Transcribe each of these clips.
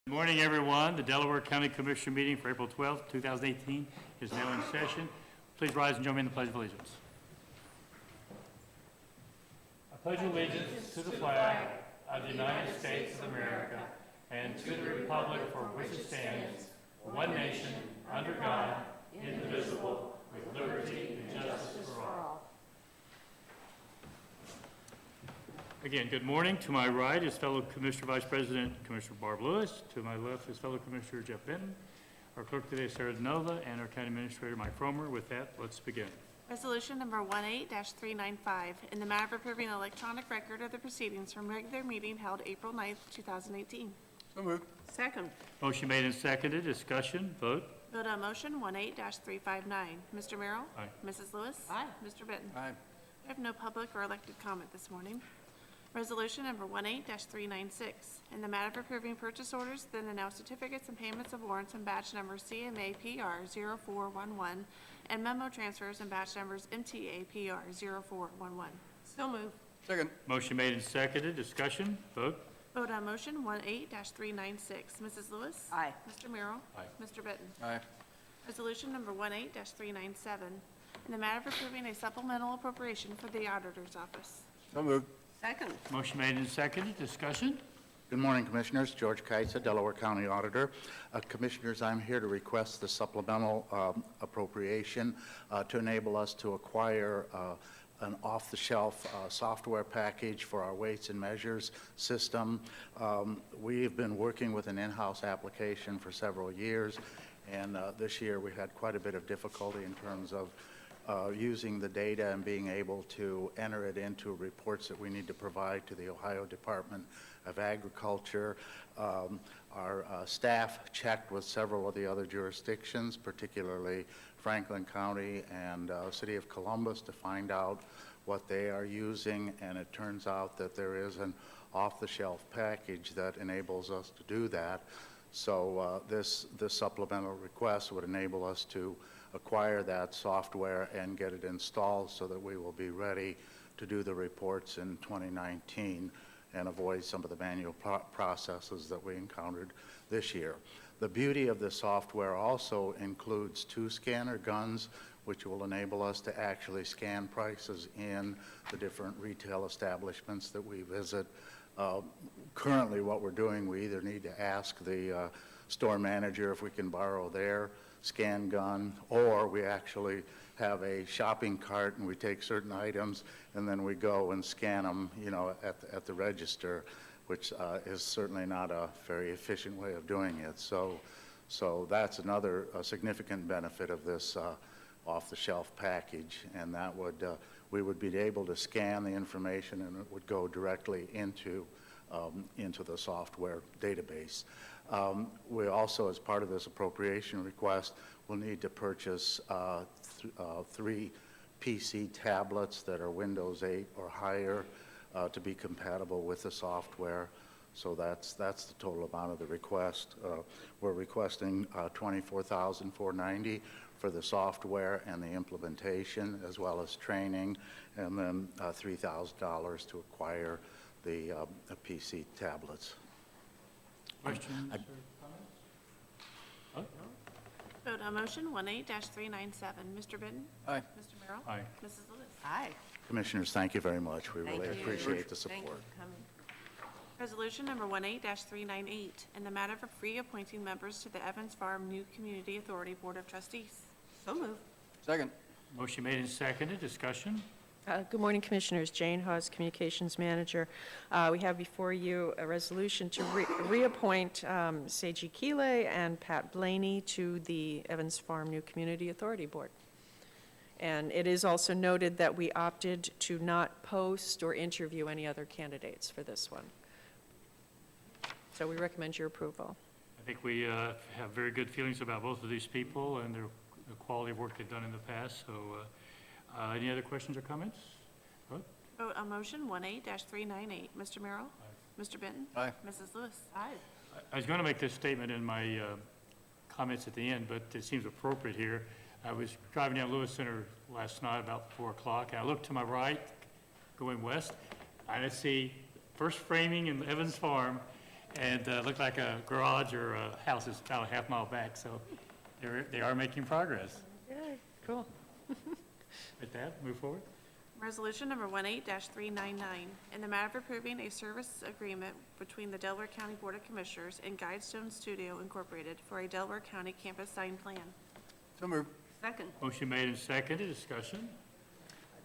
Good morning, everyone. The Delaware County Commission meeting for April 12th, 2018 is now in session. Please rise and join me in the Pledge of Allegiance. I pledge allegiance to the flag of the United States of America and to the republic for which it stands, one nation, under God, indivisible, with liberty and justice for all. Again, good morning. To my right is fellow Commissioner Vice President Commissioner Barb Lewis. To my left is fellow Commissioner Jeff Benton. Our clerk today is Sarah Denova, and our County Administrator Mike Fromer. With that, let's begin. Resolution number 18-395, in the matter of approving an electronic record of the proceedings from regular meeting held April 9th, 2018. So moved. Second. Motion made and seconded. Discussion. Vote. Vote on motion 18-359. Mr. Merrill? Aye. Mrs. Lewis? Aye. Mr. Benton? Aye. I have no public or elected comment this morning. Resolution number 18-396, in the matter of approving purchase orders, then and now certificates and payments of warrants and batch numbers CMAPR 0411 and memo transfers and batch numbers MTAPR 0411. So moved. Second. Motion made and seconded. Discussion. Vote. Vote on motion 18-396. Mrs. Lewis? Aye. Mr. Merrill? Aye. Mr. Benton? Aye. Resolution number 18-397, in the matter of approving a supplemental appropriation for the auditor's office. So moved. Second. Motion made and seconded. Discussion. Good morning, Commissioners. George Kaitza, Delaware County Auditor. Commissioners, I'm here to request the supplemental appropriation to enable us to acquire an off-the-shelf software package for our weights and measures system. We've been working with an in-house application for several years, and this year we had quite a bit of difficulty in terms of using the data and being able to enter it into reports that we need to provide to the Ohio Department of Agriculture. Our staff checked with several of the other jurisdictions, particularly Franklin County and City of Columbus, to find out what they are using, and it turns out that there is an off-the-shelf package that enables us to do that. So this supplemental request would enable us to acquire that software and get it installed so that we will be ready to do the reports in 2019 and avoid some of the manual processes that we encountered this year. The beauty of the software also includes 2 scanner guns, which will enable us to actually scan prices in the different retail establishments that we visit. Currently what we're doing, we either need to ask the store manager if we can borrow their scan gun, or we actually have a shopping cart and we take certain items and then we go and scan them, you know, at the register, which is certainly not a very efficient way of doing it. So that's another significant benefit of this off-the-shelf package, and that would we would be able to scan the information and it would go directly into the software database. We also, as part of this appropriation request, will need to purchase 3 PC tablets that are Windows 8 or higher to be compatible with the software. So that's the total amount of the request. We're requesting $24,490 for the software and the implementation, as well as training, and then $3,000 to acquire the PC tablets. Questions or comments? Vote on motion 18-397. Mr. Benton? Aye. Mr. Merrill? Aye. Mrs. Lewis? Aye. Commissioners, thank you very much. We really Thank you. appreciate the Thank you support. for coming. Resolution number 18-398, in the matter of reappointing members to the Evans Farm New Community Authority Board of Trustees. So moved. Second. Motion made and seconded. Discussion. Good morning, Commissioners. Jane Hawes, Communications Manager. We have before you a resolution to reappoint Seiji Kile and Pat Blaney to the Evans Farm New Community Authority Board. And it is also noted that we opted to not post or interview any other candidates for this one. So we recommend your approval. I think we have very good feelings about both of these people and the quality of work they've done in the past. So any other questions or comments? Vote. Vote on motion 18-398. Mr. Merrill? Aye. Mr. Benton? Aye. Mrs. Lewis? Aye. I was going to make this statement in my comments at the end, but it seems appropriate here. I was driving down Lewis Center last night about 4 o'clock, and I looked to my right, going west, and I see first framing in Evans Farm, and looked like a garage or a house is about a half mile back, so they are making progress. Yay, cool. With that, move forward. Resolution number 18-399, in the matter of approving a service agreement between the Delaware County Board of Commissioners and Guidestone Studio Incorporated for a Delaware County campus sign plan. So moved. Second. Motion made and seconded, discussion.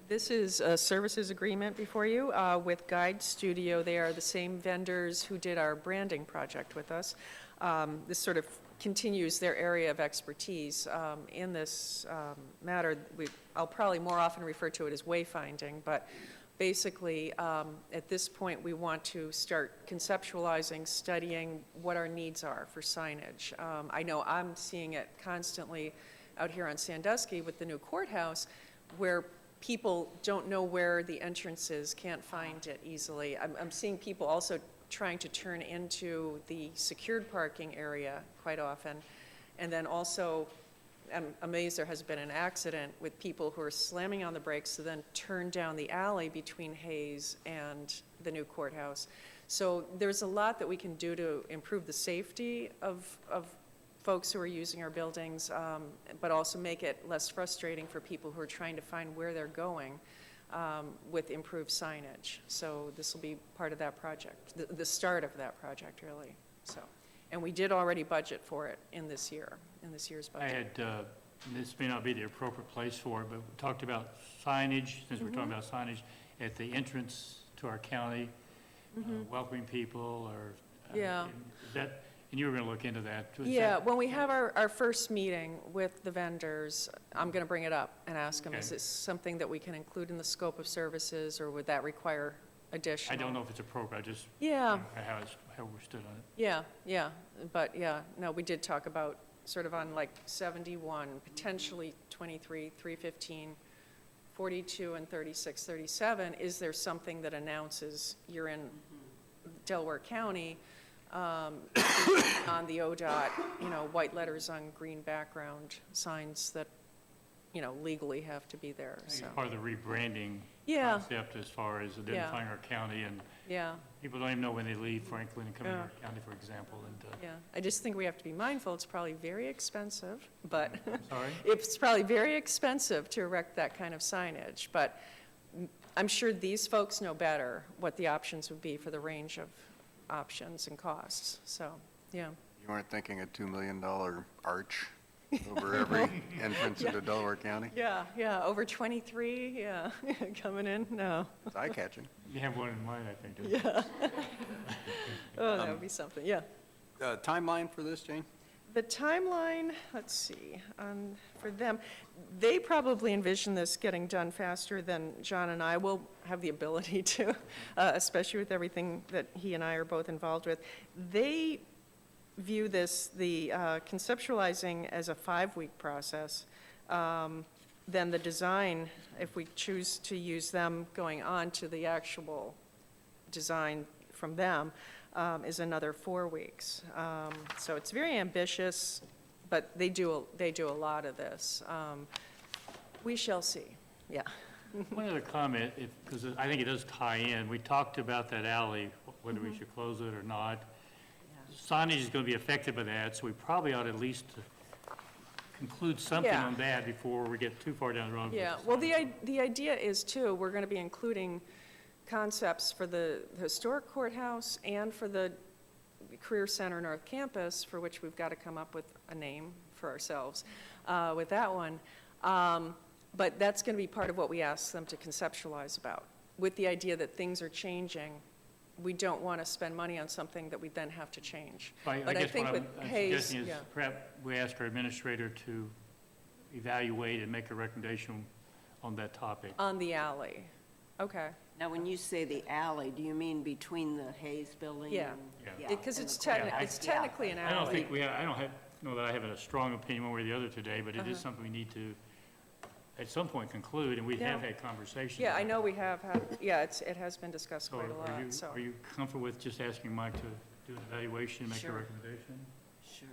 This is a services agreement before you with Guide Studio. They are the same vendors who did our branding project with us. This sort of continues their area of expertise in this matter. I'll probably more often refer to it as wayfinding, but basically, at this point, we want to start conceptualizing, studying what our needs are for signage. I know I'm seeing it constantly out here on Sandusky with the new courthouse, where people don't know where the entrance is, can't find it easily. I'm seeing people also trying to turn into the secured parking area quite often. And then also, I'm amazed there has been an accident with people who are slamming on the brakes to then turn down the alley between Hayes and the new courthouse. So there's a lot that we can do to improve the safety of folks who are using our buildings, but also make it less frustrating for people who are trying to find where they're going with improved signage. So this will be part of that project, the start of that project, really. So, and we did already budget for it in this year, in this year's I budget. had, this may not be the appropriate place for it, but we talked about signage, since we're talking about signage, at the entrance to our county, welcoming people, or. Yeah. Is that, and you were going to look into that. Was Yeah, that- when we have our first meeting with the vendors, I'm going to bring it up and ask them, Okay. is this something that we can include in the scope of services, or would that require additional? I don't know if it's appropriate, I just. Yeah. How we stood on it. Yeah, but yeah, no, we did talk about sort of on like 71, potentially 23, 315, 42, and 36, 37. Is there something that announces you're in Delaware County on the ODOT, white letters on green background, signs that, legally have to be there, I think so. it's part of the rebranding Yeah. concept as far as identifying our county, and Yeah, people don't even know when they leave Franklin and come into Yeah. our county, for example, and, yeah. I just think we have to be mindful, it's probably very expensive, but sorry? it's probably very expensive to erect that kind of signage, but I'm sure these folks know better what the options would be for the range of options and costs, so, yeah. You weren't thinking a $2 million arch over every entrance into Delaware County? Yeah, over 23, yeah, coming in, no. It's eye-catching. You have one in mind, I think. don't you? Oh, that would be something, yeah. Timeline for this, Jane? The timeline, let's see, for them, they probably envision this getting done faster than John and I will have the ability to, especially with everything that he and I are both involved with. They view this, the conceptualizing, as a 5-week process. Then the design, if we choose to use them going on to the actual design from them, is another 4 weeks. So it's very ambitious, but they do a lot of this. We shall see, yeah. One other comment, because I think it does tie in. We talked about that alley, whether we should close it or not. Signage is going to be affected by that, so we probably ought to at least conclude something Yeah. on that before we get too far down the road. with Yeah, the well, signage. the idea is, too, we're going to be including concepts for the historic courthouse and for the Career Center North Campus, for which we've got to come up with a name for ourselves with that one. But that's going to be part of what we ask them to conceptualize about, with the idea that things are changing. We don't want to spend money on something that we then have to change. I But I guess think what with I'm Hayes, suggesting is yeah. perhaps we ask our administrator to evaluate and make a recommendation on that topic. On the alley, okay. Now, when you say the alley, do you mean between the Hayes building? Yeah. and- Yeah. Because and it's the courthouse? it's technically an alley. I don't think I don't know that I have a strong opinion one way or the other today, but it is something we need to, at some point, conclude, and we Yeah. have had conversations. Yeah, I about know we have had, yeah, it has been discussed So quite a lot, so. Are you comfortable with just asking Mike to do an evaluation, make a Sure. recommendation? Sure,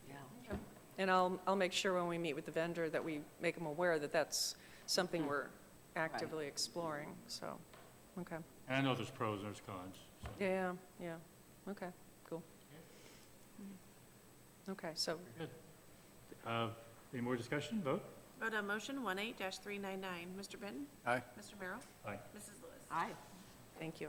yeah. And I'll make sure when we meet with the vendor that we make them aware that that's something we're actively exploring, so, okay. And I know there's pros and there's cons. So. Yeah, okay, cool. Okay, so, Good. Any more discussion? Vote? Vote on motion 18-399. Mr. Benton? Aye. Mr. Merrill? Aye. Mrs. Lewis? Aye. thank you.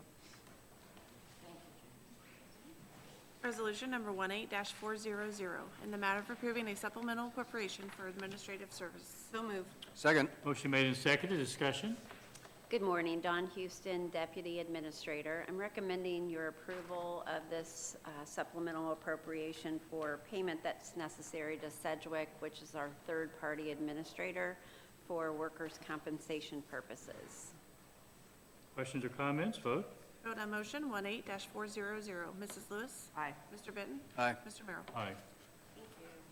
Resolution number 18-400, in the matter of approving a supplemental appropriation for administrative service. So moved. Second. Motion made and seconded. Discussion? Good morning, Dawn Houston, Deputy Administrator. I'm recommending your approval of this supplemental appropriation for payment that's necessary to Sedgwick, which is our third-party administrator, for workers' compensation purposes. Questions or comments? Vote? Vote on motion 18-400. Mrs. Lewis? Aye. Mr. Benton? Aye. Mr. Merrill? Aye.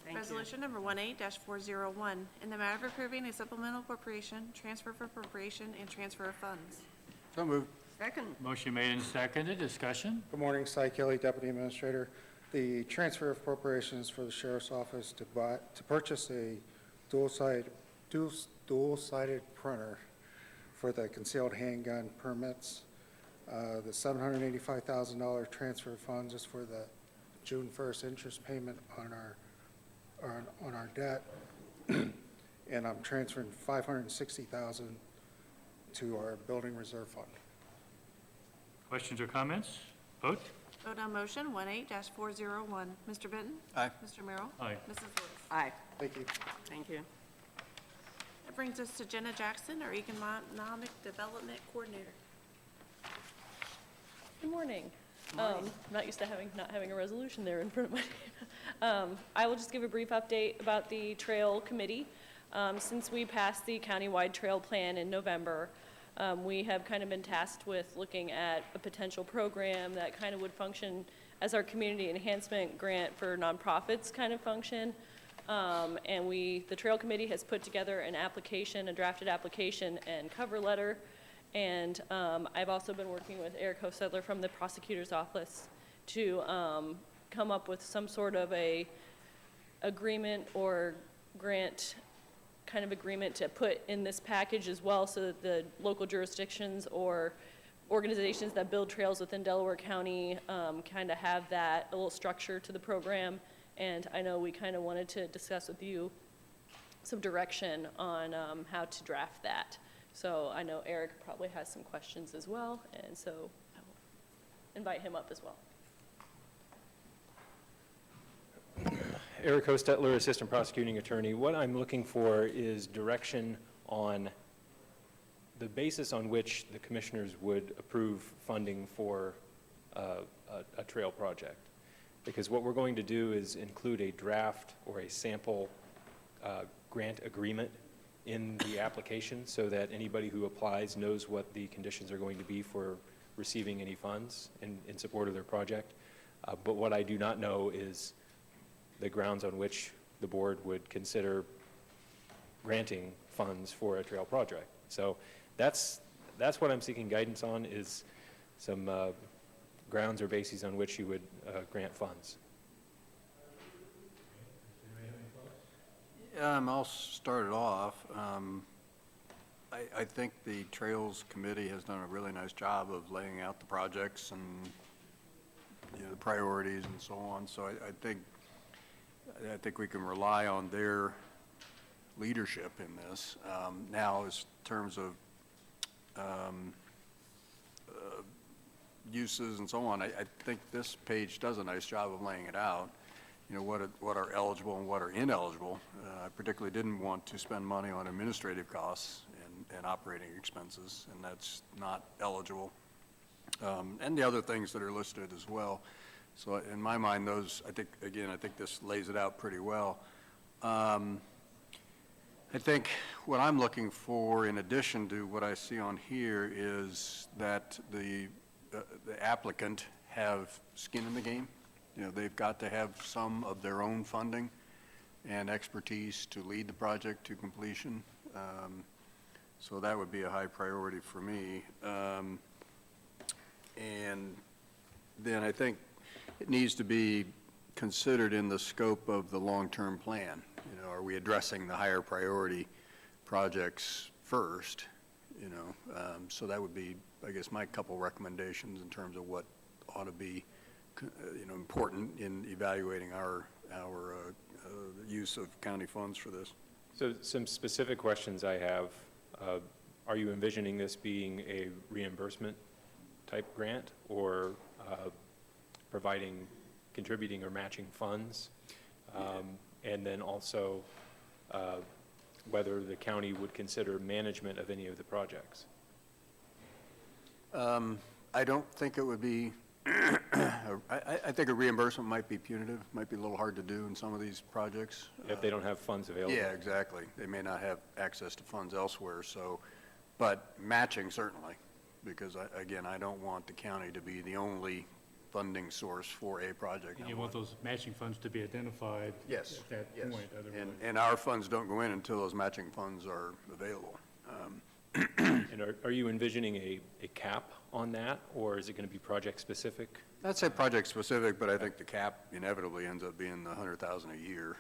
Thank you. Resolution number 18-401, in the matter of approving a supplemental appropriation, transfer of appropriation, and transfer of funds. So moved. Second. Motion made and seconded. Discussion? Good morning, Cy Kelly, Deputy Administrator. The transfer of appropriations for the Sheriff's Office to purchase a dual-sided printer for the concealed handgun permits. The $785,000 transfer of funds is for the June 1st interest payment on our debt. And I'm transferring $560,000 to our building reserve fund. Questions or comments? Vote? Vote on motion 18-401. Mr. Benton? Aye. Mr. Merrill? Aye. Mrs. Lewis? Aye. Thank you. Thank you. That brings us to Jenna Jackson, our Economic Development Coordinator. Good morning. I'm not used to not having a resolution there in front of my name. I will just give a brief update about the Trail Committee. Since we passed the countywide trail plan in November, we have kind of been tasked with looking at a potential program that kind of would function as our community enhancement grant for nonprofits kind of function. And the Trail Committee has put together an application, a drafted application and cover letter. And I've also been working with Eric Hostetler from the prosecutor's office to come up with some sort of a agreement or grant kind of agreement to put in this package as well, so that the local jurisdictions or organizations that build trails within Delaware County kind of have that, a little structure to the program. And I know we kind of wanted to discuss with you some direction on how to draft that. So I know Eric probably has some questions as well, and so I will invite him up as well. Eric Hostetler, Assistant Prosecuting Attorney. What I'm looking for is direction on the basis on which the commissioners would approve funding for a trail project. Because what we're going to do is include a draft or a sample grant agreement in the application so that anybody who applies knows what the conditions are going to be for receiving any funds in support of their project. But what I do not know is the grounds on which the board would consider granting funds for a trail project. So that's what I'm seeking guidance on, is some grounds or bases on which you would grant funds. I'll start it off. I think the Trails Committee has done a really nice job of laying out the projects and, you know, the priorities and so on. So I think we can rely on their leadership in this. Now, as terms of uses and so on, I think this page does a nice job of laying it out. You know, what are eligible and what are ineligible. I particularly didn't want to spend money on administrative costs and operating expenses, and that's not eligible. And the other things that are listed as well. So in my mind, those, I think this lays it out pretty well. I think what I'm looking for, in addition to what I see on here, is that the applicant have skin in the game. You know, they've got to have some of their own funding and expertise to lead the project to completion. So that would be a high priority for me. And then I think it needs to be considered in the scope of the long-term plan. You know, are we addressing the higher priority projects first? You know, so that would be, I guess, my couple recommendations in terms of what ought to be, you know, important in evaluating our use of county funds for this. So some specific questions I have. Are you envisioning this being a reimbursement type grant or contributing or matching funds? And then also whether the county would consider management of any of the projects? I don't think it would be, I think a reimbursement might be punitive, might be a little hard to do in some of these projects. If they don't have funds available? Yeah, exactly. They may not have access to funds elsewhere, so, but matching certainly, because again, I don't want the county to be the only funding source for a project. And you want those matching funds to be identified Yes, at that yes. point, otherwise. And our funds don't go in until those matching funds are available. And are you envisioning a cap on that, or is it going to be project-specific? I'd say project-specific, but I think the cap inevitably ends up being the $100,000 a year,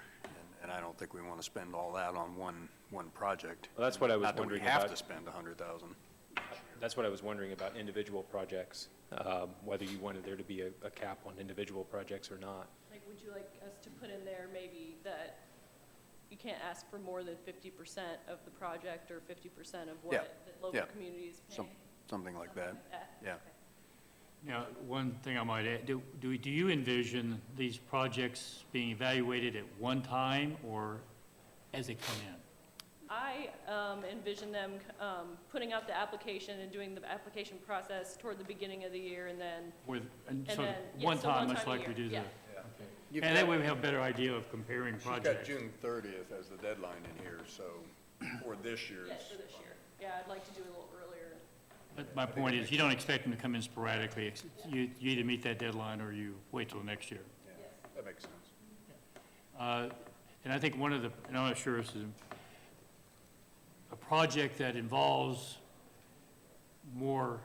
and I don't think we want to spend all that on one project. Well, that's what I was wondering about. Not that we have to spend $100,000. That's what I was wondering about individual projects, whether you wanted there to be a cap on individual projects or not. Like, would you like us to put in there maybe that you can't ask for more than 50% of the project or 50% of what Yeah, the local yeah. community is paying? Something like that, yeah. Now, one thing I might add, do you envision these projects being evaluated at one time or as they come in? I envision them putting out the application and doing the application process toward the beginning of the year, and then, And And so then, yeah, one so time, one much time a like we year, do yeah. the, and that way we have a better idea of comparing She's got projects. June 30th as the deadline in here, so, for this year's. yes, for this year. Yeah, I'd like to do it a little earlier. But my point is, you don't expect them to come in sporadically. You either meet that deadline or you wait till next year. Yeah, that makes sense. And I think one of the, and I'm not sure if this is a project that involves more,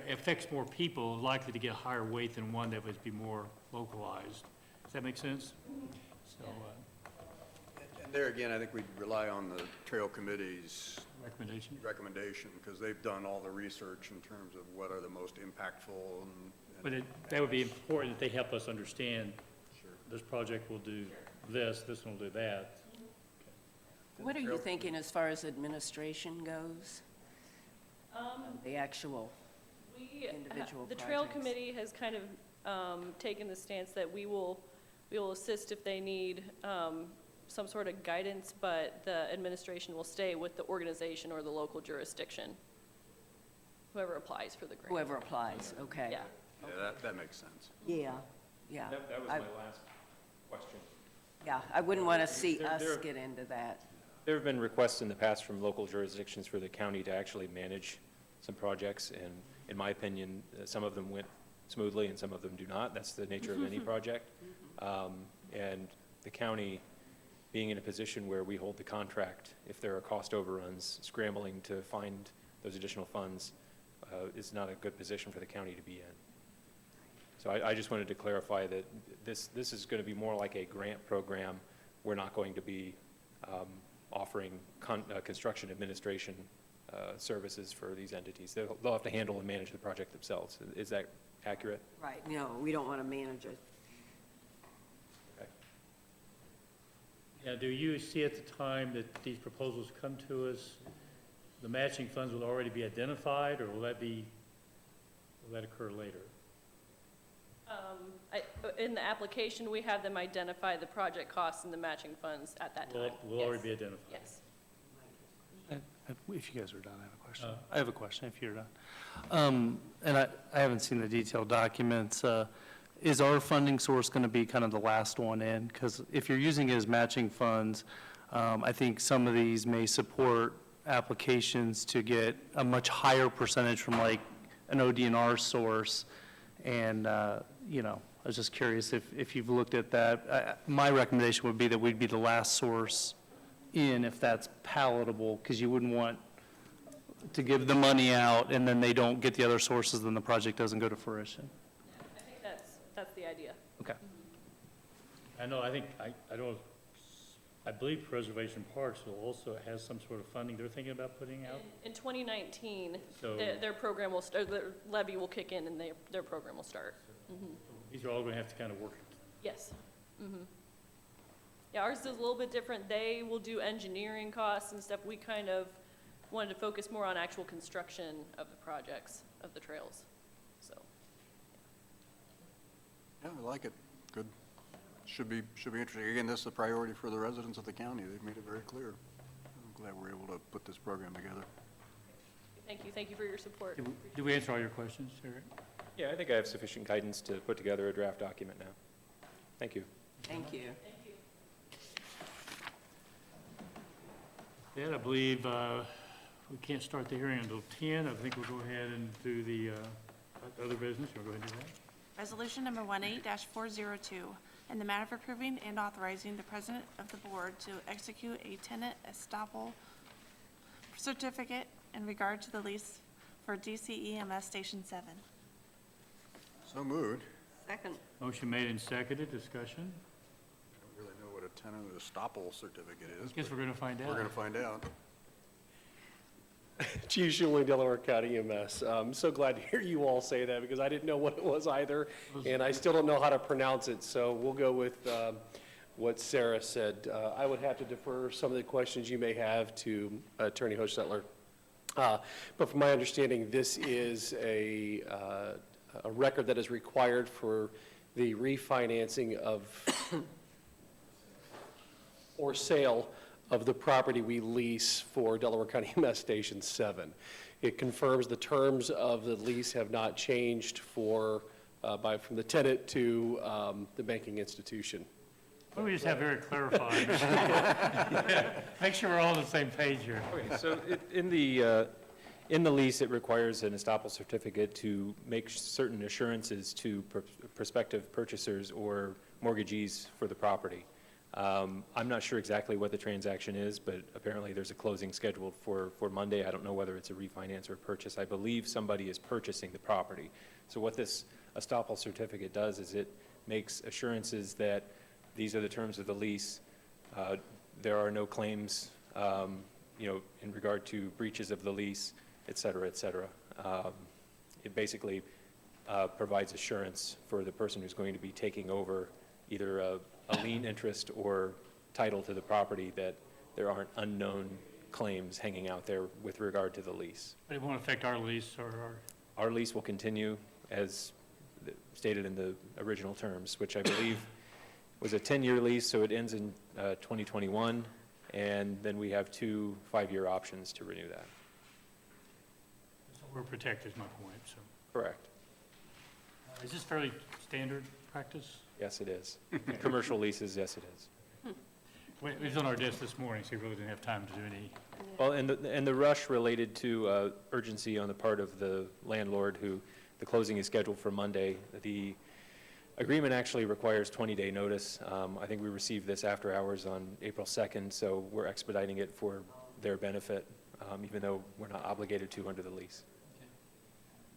affects more people is likely to get a higher weight than one that would be more localized. Does that make sense? So, And there again, I think we'd rely on the Trail Committee's recommendation? recommendation, because they've done all the research in terms of what are the most impactful and. But that would be important that they help us understand, this project will do this one will do that. What are you thinking as far as administration goes? The actual, individual The Trail projects. Committee has kind of taken the stance that we will assist if they need some sort of guidance, but the administration will stay with the organization or the local jurisdiction, whoever applies for the grant. Whoever applies, okay. Yeah. Yeah, that makes sense. Yeah, yeah. That was my last question. Yeah, I wouldn't want to see There- us there- get into that. There have been requests in the past from local jurisdictions for the county to actually manage some projects, and in my opinion, some of them went smoothly and some of them do not. That's the nature of any project. And the county, being in a position where we hold the contract, if there are cost overruns, scrambling to find those additional funds is not a good position for the county to be in. So I just wanted to clarify that this is going to be more like a grant program. We're not going to be offering construction administration services for these entities. They'll have to handle and manage the project themselves. Is that accurate? Right, no, we don't want to manage it. Okay. Now, do you see at the time that these proposals come to us, the matching funds will already be identified, or will that occur later? In the application, we have them identify the project costs and the matching funds at that time. Will already Yes. be identified? Yes. If you guys are done, I have a question. I have a question if you're done. And I haven't seen the detailed documents. Is our funding source going to be kind of the last one in? Because if you're using it as matching funds, I think some of these may support applications to get a much higher percentage from like an ODNR source. And, I was just curious if you've looked at that. My recommendation would be that we'd be the last source in if that's palatable, because you wouldn't want to give the money out and then they don't get the other sources, then the project doesn't go to fruition. I think that's the idea. Okay. I know, I think, I don't I believe Preservation Parks will also has some sort of funding they're thinking about putting out. In 2019, So- their program will start, their levy will kick in and their program will start. These are all going to have to kind of work. Yes. Yeah, ours is a little bit different. They will do engineering costs and stuff. We kind of wanted to focus more on actual construction of the projects, of the trails, so. Yeah, I like it. Good. Should be interesting. Again, this is a priority for the residents of the county. They've made it very clear. I'm glad we're able to put this program together. Thank you for your support. Did we answer all your questions, Eric? Yeah, I think I have sufficient guidance to put together a draft document now. Thank you. Thank you. Yeah, I believe we can't start the hearing until 10. I think we'll go ahead and do the other business. We'll go ahead and do that. Resolution number 18-402, in the matter of approving and authorizing the president of the board to execute a tenant estoppel certificate in regard to the lease for DCEMS Station 7. So moved. Second. Motion made and seconded. Discussion. I don't really know what a tenant estoppel certificate is. Guess we're going to find out. We're going to find out. Chief Schuling, Delaware County EMS. I'm so glad to hear you all say that because I didn't know what it was either, and I still don't know how to pronounce it, so we'll go with what Sarah said. I would have to defer some of the questions you may have to Attorney Hochstetler. But from my understanding, this is a record that is required for the refinancing of or sale of the property we lease for Delaware County EMS Station 7. It confirms the terms of the lease have not changed from the tenant to the banking institution. Why don't we just have Eric clarify? Make sure we're all on the same page here. Okay, so in the lease, it requires an estoppel certificate to make certain assurances to prospective purchasers or mortgagees for the property. I'm not sure exactly what the transaction is, but apparently there's a closing scheduled for Monday. I don't know whether it's a refinance or a purchase. I believe somebody is purchasing the property. So what this estoppel certificate does is it makes assurances that these are the terms of the lease. There are no claims, in regard to breaches of the lease, et cetera, et cetera. It basically provides assurance for the person who's going to be taking over either a lien interest or title to the property that there aren't unknown claims hanging out there with regard to the lease. But it won't affect our lease or our... Our lease will continue as stated in the original terms, which I believe was a 10-year lease, so it ends in 2021, and then we have 2 5-year options to renew that. So we're protected is my point, so. Correct. Is this fairly standard practice? Yes, it is. Commercial leases, yes, it is. It was on our desk this morning, so we really didn't have time to do any. Well, and the rush related to urgency on the part of the landlord who the closing is scheduled for Monday. The agreement actually requires 20-day notice. I think we received this after hours on April 2nd, so we're expediting it for their benefit, even though we're not obligated to under the lease.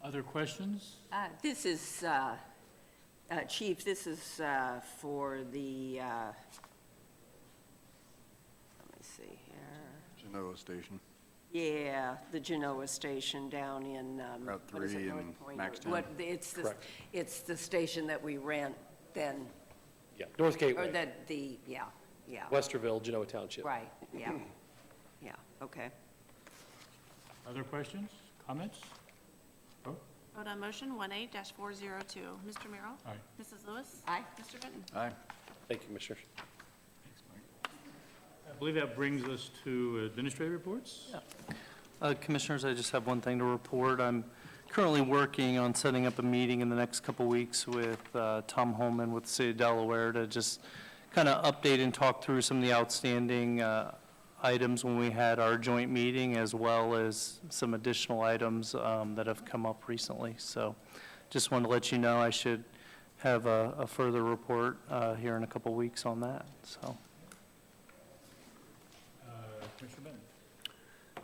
Other questions? This is, Chief, this is for the, let me see here. Genoa Station. Yeah, the Genoa Station down in, Route what is it, 3 North and Point? Max What, 10. it's the station that we rent then, Yeah, North or Gateway, that yeah, Westerville, Genoa Township. right, yeah, yeah, okay. Other questions, comments? Vote. Vote on motion 18-402. Mr. Merrill? Aye. Mrs. Lewis? Aye. Mr. Benton? Aye. Thank you, Commissioners. I believe that brings us to administrative reports. Commissioners, I just have one thing to report. I'm currently working on setting up a meeting in the next couple weeks with Tom Holman with the City of Delaware to just kind of update and talk through some of the outstanding items when we had our joint meeting, as well as some additional items that have come up recently. So just wanted to let you know I should have a further report here in a couple weeks on that, so. Commissioner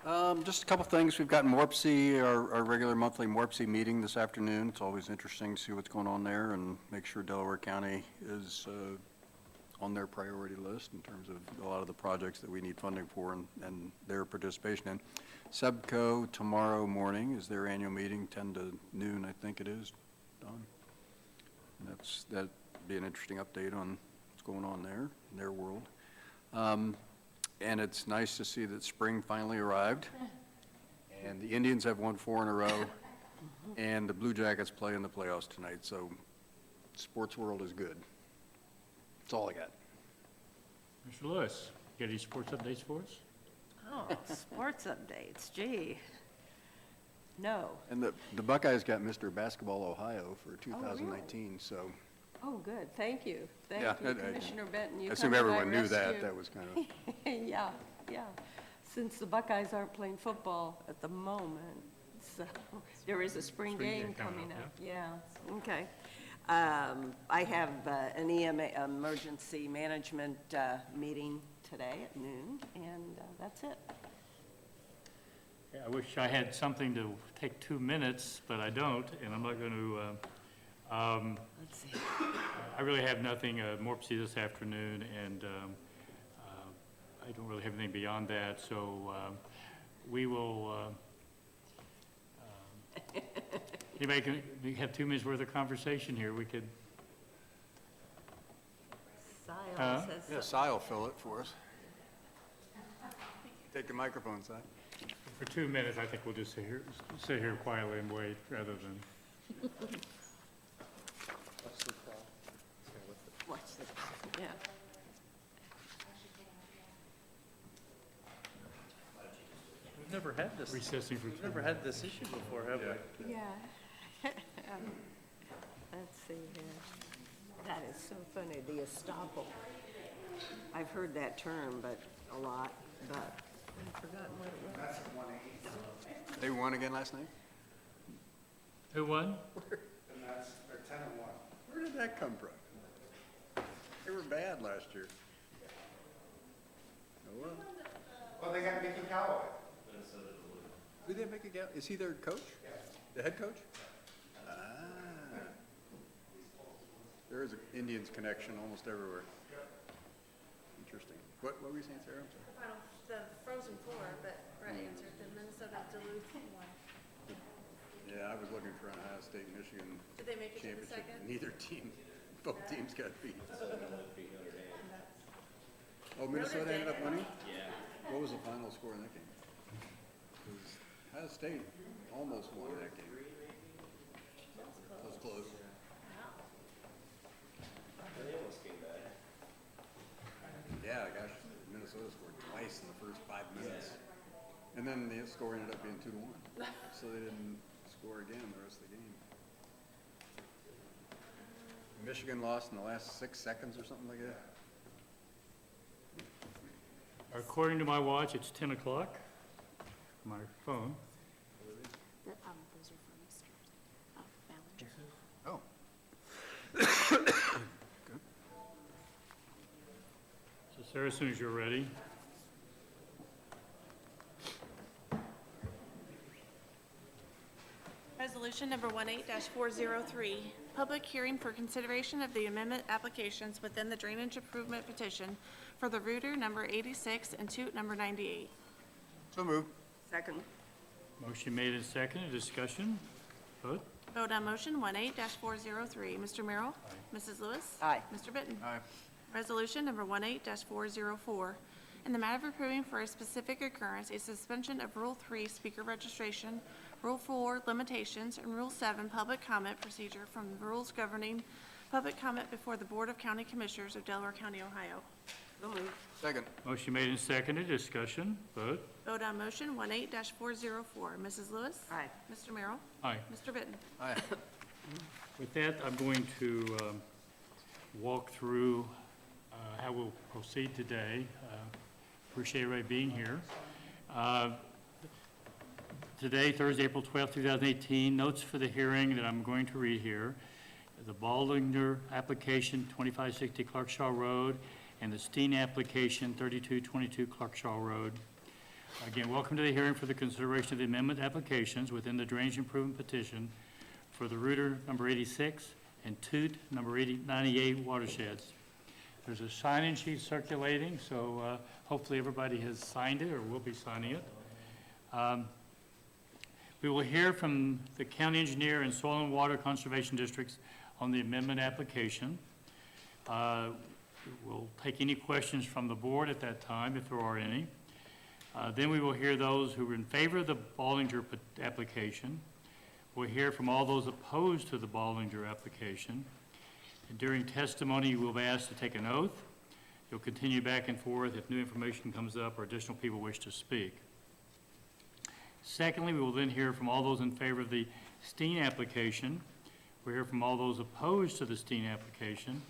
Bennett. Just a couple things. We've got MORPC, our regular monthly MORPC meeting this afternoon. It's always interesting to see what's going on there and make sure Delaware County is on their priority list in terms of a lot of the projects that we need funding for and their participation in. SEBCO tomorrow morning is their annual meeting, 10 to noon, I think it is, Don. And that'd be an interesting update on what's going on there, in their world. And it's nice to see that spring finally arrived. And the Indians have won 4 in a row. And the Blue Jackets play in the playoffs tonight, so sports world is good. That's all I got. Mr. Lewis, got any sports updates for us? Oh, sports updates, gee. No. And the Buckeyes got Mr. Basketball Ohio for 2019, so. Oh, good, thank you. Yeah, Thank you, Commissioner Benton. You I assume come to my everyone knew that. rescue. That was kind of, Yeah, yeah. Since the Buckeyes aren't playing football at the moment, so there is a spring game coming up. Yeah, okay. I have an EMA, emergency management meeting today at noon, and that's it. Yeah, I wish I had something to take 2 minutes, but I don't, and I'm not going to. Let's see. I really have nothing more to see this afternoon, and I don't really have anything beyond that. So we will. Anybody can we have 2 minutes worth of conversation here? We could. Silas says yeah, Si will fill it for us. Take the microphone, Si. For 2 minutes, I think we'll just sit here quietly and wait rather than. Watch the, yeah. We've never had this, Recessing for 2 we've never minutes. had this issue before, have we? Yeah. Let's see here. That is so funny, the estoppel. I've heard that term, but a lot, but I've forgotten what it was. They won again last night? Who won? They're 10-1. Where did that come from? They were bad last year. Oh, well. Well, they got Mickey Callaway. Who did they make a gal? Is he their coach? The head coach? Ah. There is an Indians connection almost everywhere. Interesting. What were you saying, Sarah? I'm sorry. The Frozen Four, but Brett answered the Minnesota Duluth one. Yeah, I was looking for an Ohio State, Michigan Did they make it to the championship. second? Neither team, both teams got beat. Oh, Minnesota ended up winning? Yeah. What was the final score in that game? It was Ohio State almost won that game. That was close. Yeah, gosh, Minnesota scored twice in the first 5 minutes. And then the score ended up being 2-1. So they didn't score again the rest of the game. Michigan lost in the last 6 seconds or something like that. According to my watch, it's 10 o'clock. My phone. Those are for Mr. Ballinger. Oh. So Sarah, as soon as you're ready. Resolution number 18-403, public hearing for consideration of the amendment applications within the drainage improvement petition for the router number 86 and toot number 98. So moved. Second. Motion made and seconded. Discussion. Vote. Vote on motion 18-403. Mr. Merrill? Mrs. Lewis? Aye. Mr. Benton? Aye. Resolution number 18-404, in the matter of approving for a specific occurrence a suspension of Rule 3 speaker registration, Rule 4 limitations, and Rule 7 public comment procedure from the rules governing public comment before the Board of County Commissioners of Delaware County, Ohio. So moved. Second. Motion made and seconded. Discussion. Vote. Vote on motion 18-404. Mrs. Lewis? Aye. Mr. Merrill? Aye. Mr. Benton? Aye. With that, I'm going to walk through how we'll proceed today. Appreciate everybody being here. Today, Thursday, April 12, 2018, notes for the hearing that I'm going to read here. The Baldinger application, 2560 Clarkshaw Road, and the Steen application, 3222 Clarkshaw Road. Again, welcome to the hearing for the consideration of the amendment applications within the drainage improvement petition for the router number 86 and toot number 98 watersheds. There's a sign-in sheet circulating, so hopefully everybody has signed it or will be signing it. We will hear from the county engineer and soil and water conservation districts on the amendment application. We'll take any questions from the board at that time, if there are any. Then we will hear those who are in favor of the Ballinger application. We'll hear from all those opposed to the Ballinger application. And during testimony, you will be asked to take an oath. You'll continue back and forth if new information comes up or additional people wish to speak. Secondly, we will then hear from all those in favor of the Steen application. We'll hear from all those opposed to the Steen application.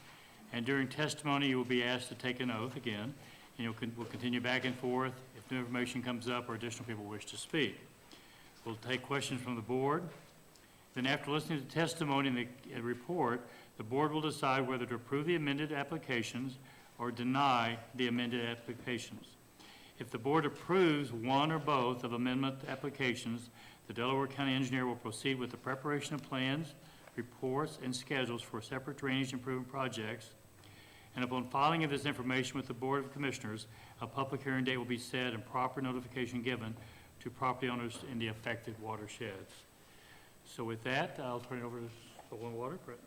And during testimony, you will be asked to take an oath again, and we'll continue back and forth if new information comes up or additional people wish to speak. We'll take questions from the board. Then after listening to the testimony and the report, the board will decide whether to approve the amended applications or deny the amended applications. If the board approves one or both of amendment applications, the Delaware County Engineer will proceed with the preparation of plans, reports, and schedules for separate drainage improvement projects. And upon filing of this information with the Board of Commissioners, a public hearing date will be set and proper notification given to property owners in the affected watersheds. So with that, I'll turn it over to Soil and Water. Brett.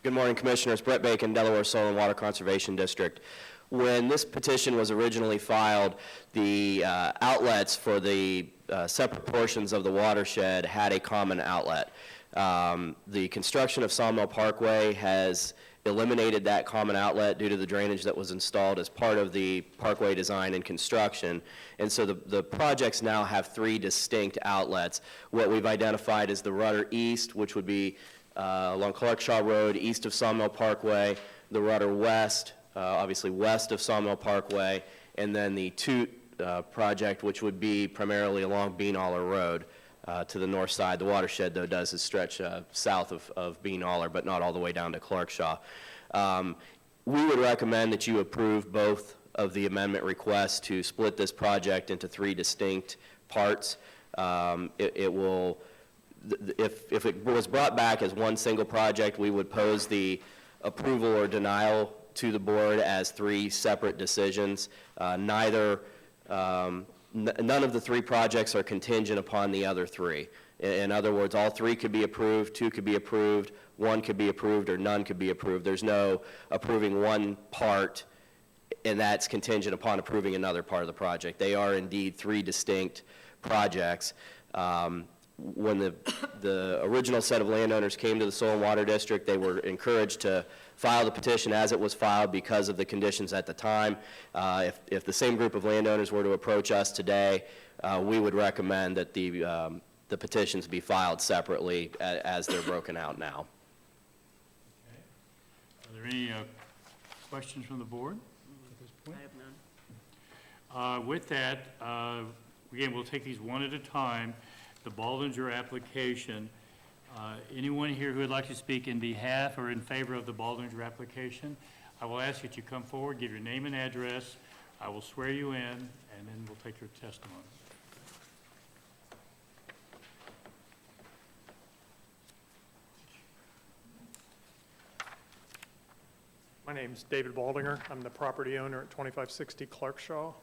Good morning, Commissioners. Brett Bacon, Delaware Soil and Water Conservation District. When this petition was originally filed, the outlets for the separate portions of the watershed had a common outlet. The construction of Sawmill Parkway has eliminated that common outlet due to the drainage that was installed as part of the parkway design and construction. And so the projects now have three distinct outlets. What we've identified is the Rudder East, which would be along Clarkshaw Road, east of Sawmill Parkway, the Rudder West, obviously west of Sawmill Parkway, and then the Toot project, which would be primarily along Beanaller Road to the north side. The watershed, though, does stretch south of Beanaller, but not all the way down to Clarkshaw. We would recommend that you approve both of the amendment requests to split this project into three distinct parts. It will, if it was brought back as one single project, we would pose the approval or denial to the board as three separate decisions. None of the three projects are contingent upon the other three. In other words, all three could be approved, two could be approved, one could be approved, or none could be approved. There's no approving one part, and that's contingent upon approving another part of the project. They are indeed three distinct projects. When the original set of landowners came to the Soil and Water District, they were encouraged to file the petition as it was filed because of the conditions at the time. If the same group of landowners were to approach us today, we would recommend that the petitions be filed separately as they're broken out now. Okay. Are there any questions from the board at this point? I have none. With that, again, we'll take these one at a time. The Ballinger application. Anyone here who would like to speak in behalf or in favor of the Ballinger application, I will ask that you come forward, give your name and address. I will swear you in, and then we'll take your testimony. My name's David Baldinger. I'm the property owner at 2560 Clarkshaw.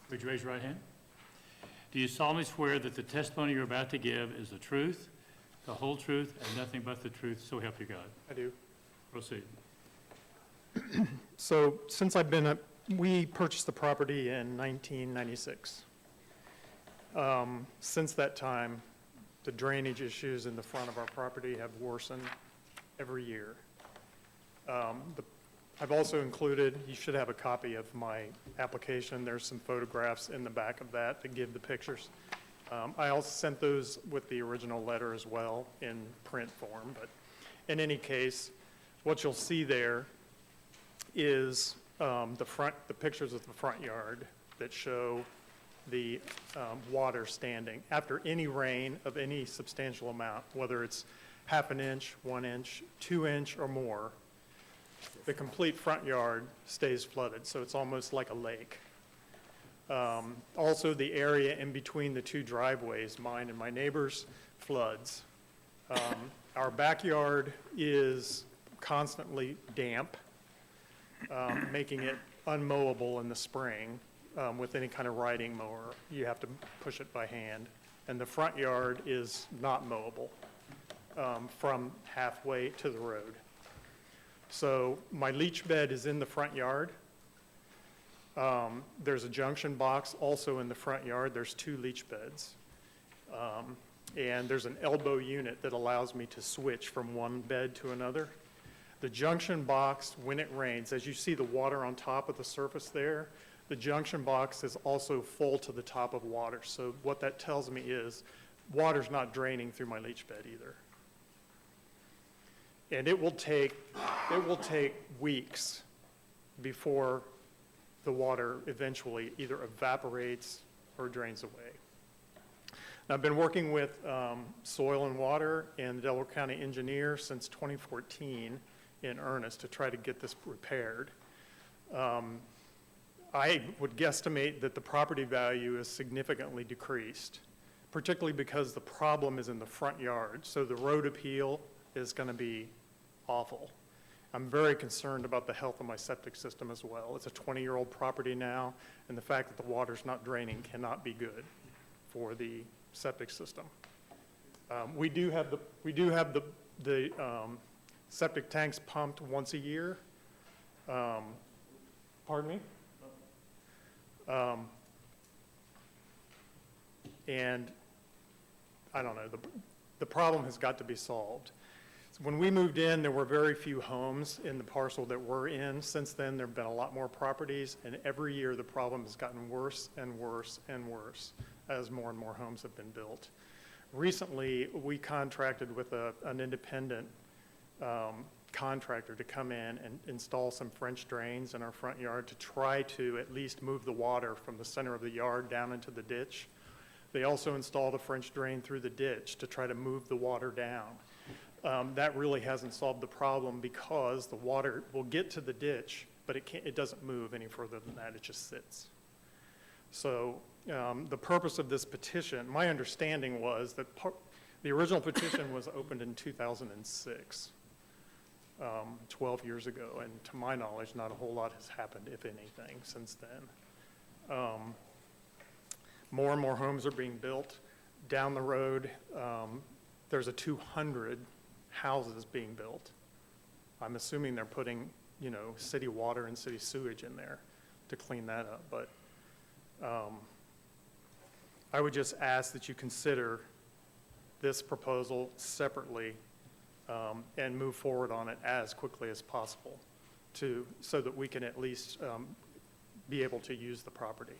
Would you raise your right hand? Do you solemnly swear that the testimony you're about to give is the truth, the whole truth, and nothing but the truth, so help you God? I do. Proceed. So since we purchased the property in 1996. Since that time, the drainage issues in the front of our property have worsened every year. I've also included, you should have a copy of my application. There's some photographs in the back of that that give the pictures. I also sent those with the original letter as well in print form, but in any case, what you'll see there is the pictures of the front yard that show the water standing after any rain of any substantial amount, whether it's half an inch, 1 inch, 2 inch, or more. The complete front yard stays flooded, so it's almost like a lake. Also, the area in between the two driveways, mine and my neighbor's, floods. Our backyard is constantly damp, making it unmowable in the spring with any kind of riding mower. You have to push it by hand. And the front yard is not mowable from halfway to the road. So my leach bed is in the front yard. There's a junction box also in the front yard. There's 2 leach beds. And there's an elbow unit that allows me to switch from one bed to another. The junction box, when it rains, as you see the water on top of the surface there, the junction box is also full to the top of water. So what that tells me is water's not draining through my leach bed either. And it will take weeks before the water eventually either evaporates or drains away. Now, I've been working with Soil and Water and the Delaware County engineer since 2014 in earnest to try to get this repaired. I would guesstimate that the property value is significantly decreased, particularly because the problem is in the front yard. So the road appeal is going to be awful. I'm very concerned about the health of my septic system as well. It's a 20-year-old property now, and the fact that the water's not draining cannot be good for the septic system. We do have the septic tanks pumped once a year. Pardon me? And I don't know, the problem has got to be solved. When we moved in, there were very few homes in the parcel that we're in. Since then, there have been a lot more properties, and every year the problem has gotten worse and worse and worse as more and more homes have been built. Recently, we contracted with an independent contractor to come in and install some French drains in our front yard to try to at least move the water from the center of the yard down into the ditch. They also installed a French drain through the ditch to try to move the water down. That really hasn't solved the problem because the water will get to the ditch, but it doesn't move any further than that. It just sits. So the purpose of this petition, my understanding was that the original petition was opened in 2006, 12 years ago, and to my knowledge, not a whole lot has happened, if anything, since then. More and more homes are being built. Down the road, there's a 200 houses being built. I'm assuming they're putting, city water and city sewage in there to clean that up. But I would just ask that you consider this proposal separately and move forward on it as quickly as possible so that we can at least be able to use the property.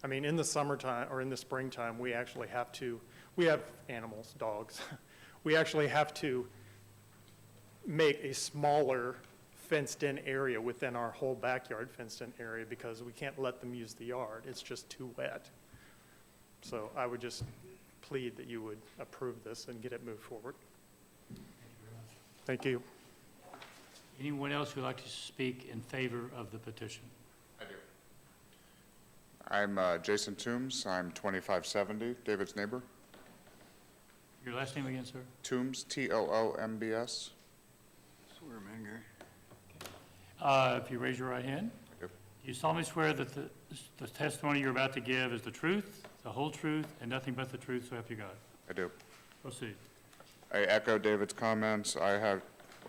I mean, in the summertime or in the springtime, we have animals, dogs. We actually have to make a smaller fenced-in area within our whole backyard fenced-in area because we can't let them use the yard. It's just too wet. So I would just plead that you would approve this and get it moved forward. Thank you. Anyone else who would like to speak in favor of the petition? I do. I'm Jason Toombs. I'm 2570, David's neighbor. Your last name again, sir? Toombs, Toombs. Swear, man, Gary. If you raise your right hand. I do. You solemnly swear that the testimony you're about to give is the truth, the whole truth, and nothing but the truth, so help you God. I do. Proceed. I echo David's comments.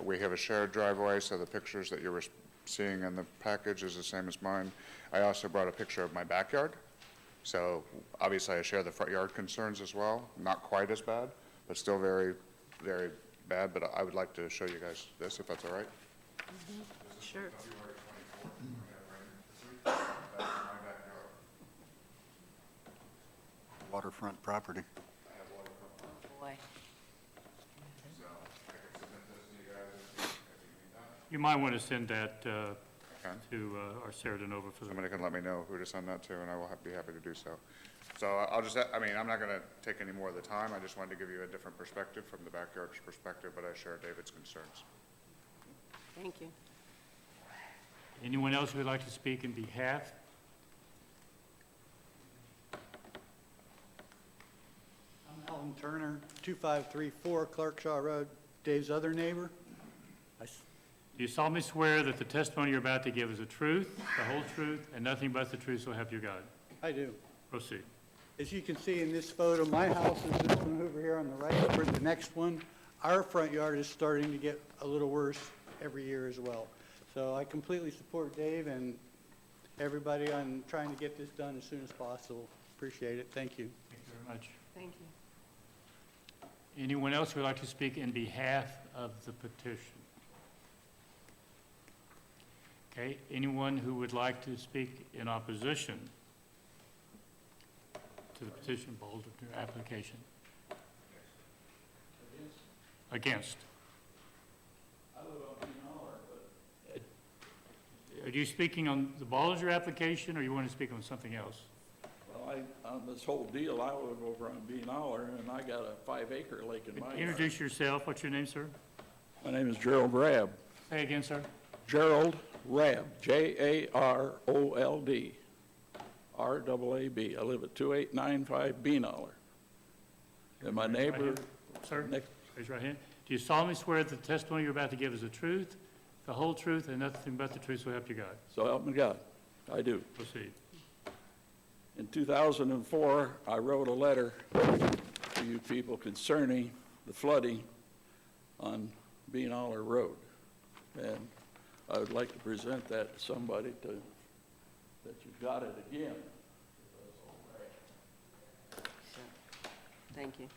We have a shared driveway, so the pictures that you're seeing in the package is the same as mine. I also brought a picture of my backyard. So obviously I share the front yard concerns as well. Not quite as bad, but still very, very bad. But I would like to show you guys this, if that's all right. Sure. Waterfront property. Boy. You might want to send that to our Sarah DeNova for the... Somebody can let me know who to send that to, and I will be happy to do so. So I'll just, I'm not going to take any more of the time. I just wanted to give you a different perspective from the backyard's perspective, but I share David's concerns. Thank you. Anyone else who would like to speak in behalf? I'm Alan Alton Turner, 2534 Clarkshaw Road, Dave's other neighbor. Do you solemnly swear that the testimony you're about to give is the truth, the whole truth, and nothing but the truth, so help you God? I do. Proceed. As you can see in this photo, my house is this one over here on the right, or the next one. Our front yard is starting to get a little worse every year as well. So I completely support Dave and everybody on trying to get this done as soon as possible. Appreciate it. Thank you. Thank you very much. Thank you. Anyone else who would like to speak in behalf of the petition? Okay, anyone who would like to speak in opposition to the petition, bold application? Against? Are you speaking on the Ballinger application, or you want to speak on something else? Well, on this whole deal, I live over on Bean Holler, and I got a 5-acre lake in my yard. Introduce yourself. What's your name, sir? My name is Gerald Rabb. Say again, sir. Gerald Rabb, Jarold, RAAB. I live at 2895 Bean Holler. And my neighbor... Sir, raise your right hand. Do you solemnly swear that the testimony you're about to give is the truth, the whole truth, and nothing but the truth, so help you God? So help me God. I do. Proceed. In 2004, I wrote a letter to you people concerning the flooding on Bean Holler Road. And I would like to present that to somebody that you got it again. Thank you.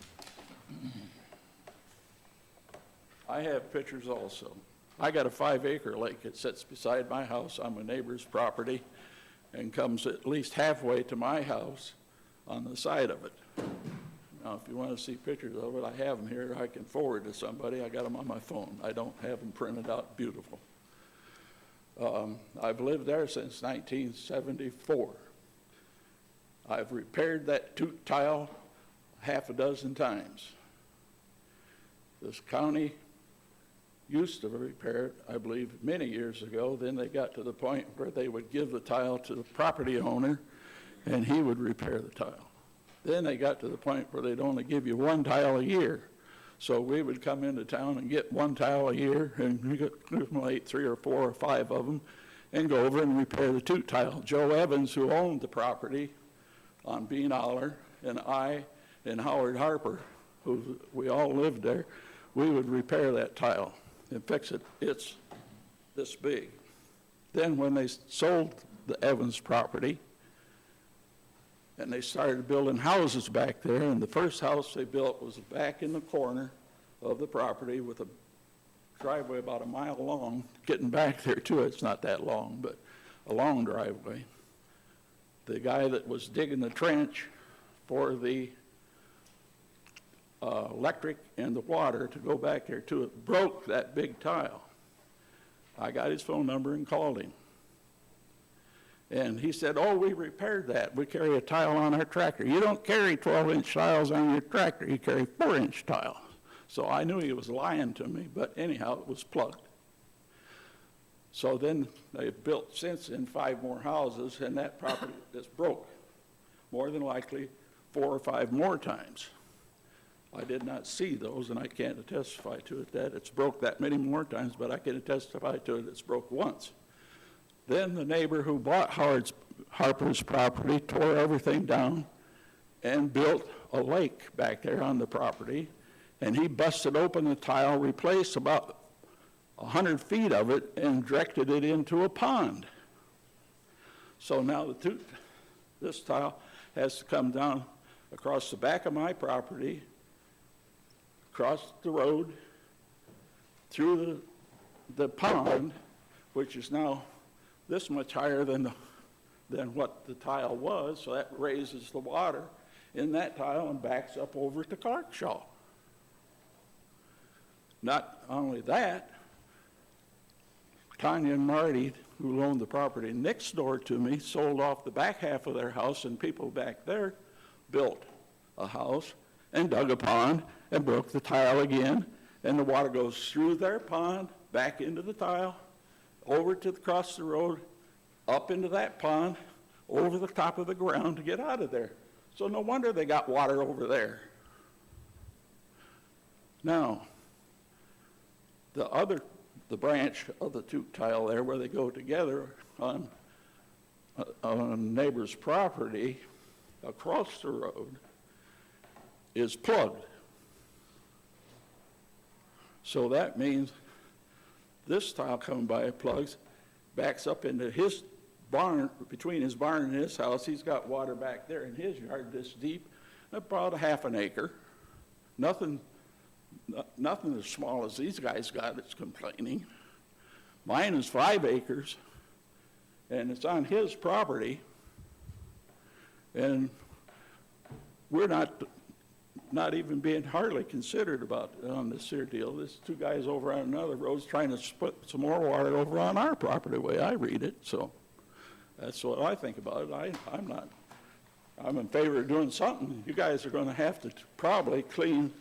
I have pictures also. I got a 5-acre lake that sits beside my house on my neighbor's property and comes at least halfway to my house on the side of it. Now, if you want to see pictures of it, I have them here. I can forward to somebody. I got them on my phone. I don't have them printed out beautiful. I've lived there since 1974. I've repaired that toot tile half a dozen times. This county used to repair it, I believe, many years ago. Then they got to the point where they would give the tile to the property owner, and he would repair the tile. Then they got to the point where they'd only give you one tile a year. So we would come into town and get one tile a year, and we could accumulate 3 or 4 or 5 of them, and go over and repair the toot tile. Joe Evans, who owned the property on Bean Holler, and I and Howard Harper, who we all lived there, we would repair that tile and fix it. It's this big. Then when they sold the Evans property, and they started building houses back there, and the first house they built was back in the corner of the property with a driveway about a mile long. Getting back there to it's not that long, but a long driveway. The guy that was digging the trench for the electric and the water to go back there to it broke that big tile. I got his phone number and called him. And he said, oh, we repaired that. We carry a tile on our tractor. You don't carry 12-inch tiles on your tractor. You carry 4-inch tile. So I knew he was lying to me, but anyhow, it was plugged. So then they've built since in 5 more houses, and that property is broke. More than likely 4 or 5 more times. I did not see those, and I can't testify to it that it's broke that many more times, but I can testify to it it's broke once. Then the neighbor who bought Harper's property tore everything down and built a lake back there on the property, and he busted open the tile, replaced about 100 feet of it, and directed it into a pond. So now this tile has to come down across the back of my property, across the road, through the pond, which is now this much higher than what the tile was, so that raises the water in that tile and backs up over to Clarkshaw. Not only that, Tanya and Marty, who owned the property next door to me, sold off the back half of their house, and people back there built a house and dug a pond and broke the tile again, and the water goes through their pond, back into the tile, over to across the road, up into that pond, over the top of the ground to get out of there. So no wonder they got water over there. Now, the branch of the two tile there where they go together on a neighbor's property across the road is plugged. So that means this tile coming by plugs, backs up into his barn, between his barn and his house. He's got water back there in his yard this deep, about a half an acre. Nothing as small as these guys got that's complaining. Mine is 5 acres, and it's on his property, and we're not even being hardly considered about on this here deal. There's two guys over on another road's trying to split some more water over on our property, the way I read it, so that's what I think about it. I'm in favor of doing something. You guys are gonna have to probably clean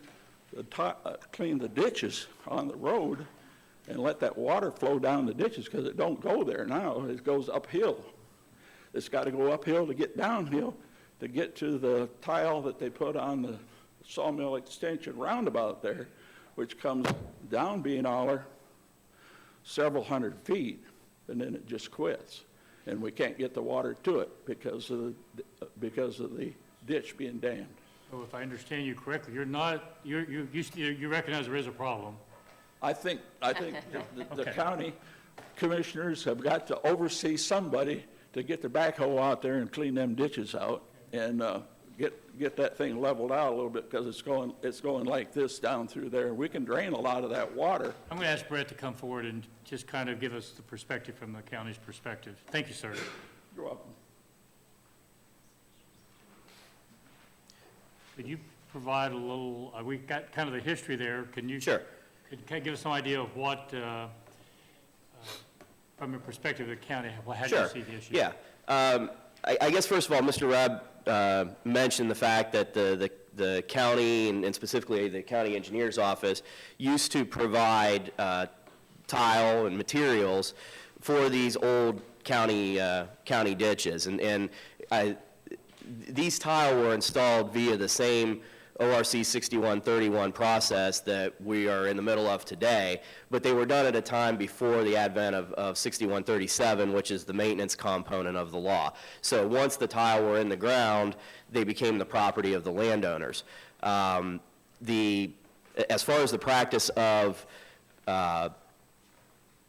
the ditches on the road and let that water flow down the ditches, because it don't go there now. It goes uphill. It's got to go uphill to get downhill to get to the tile that they put on the sawmill extension roundabout there, which comes down Beanoller several hundred feet, and then it just quits. And we can't get the water to it because of the ditch being dammed. So if I understand you correctly, you recognize there is a problem. I think the Okay. county commissioners have got to oversee somebody to get the backhoe out there and clean them ditches out and get that thing leveled out a little bit, because it's going like this down through there. We can drain a lot of that water. I'm going to ask Brett to come forward and just kind of give us the perspective from the county's perspective. Thank you, sir. You're welcome. Could you provide a little, we got kind of the history there. Can you? Sure. Can you give us some idea of what, from the perspective of the county, how do Sure. you see the issue? Yeah. I guess, first of all, Mr. Webb mentioned the fact that the county, and specifically the county engineer's office, used to provide tile and materials for these old county ditches. And these tile were installed via the same ORC 6131 process that we are in the middle of today, but they were done at a time before the advent of 6137, which is the maintenance component of the law. So once the tile were in the ground, they became the property of the landowners. As far as the practice of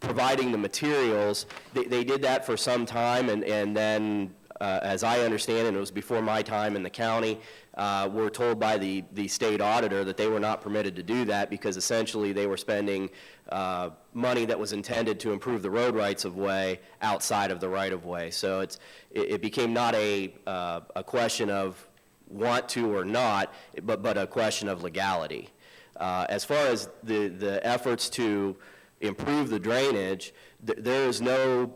providing the materials, they did that for some time, and then as I understand it, and it was before my time in the county, were told by the state auditor that they were not permitted to do that, because essentially they were spending money that was intended to improve the road rights of way outside of the right of way. So it became not a question of want to or not, but a question of legality. As far as the efforts to improve the drainage, there is no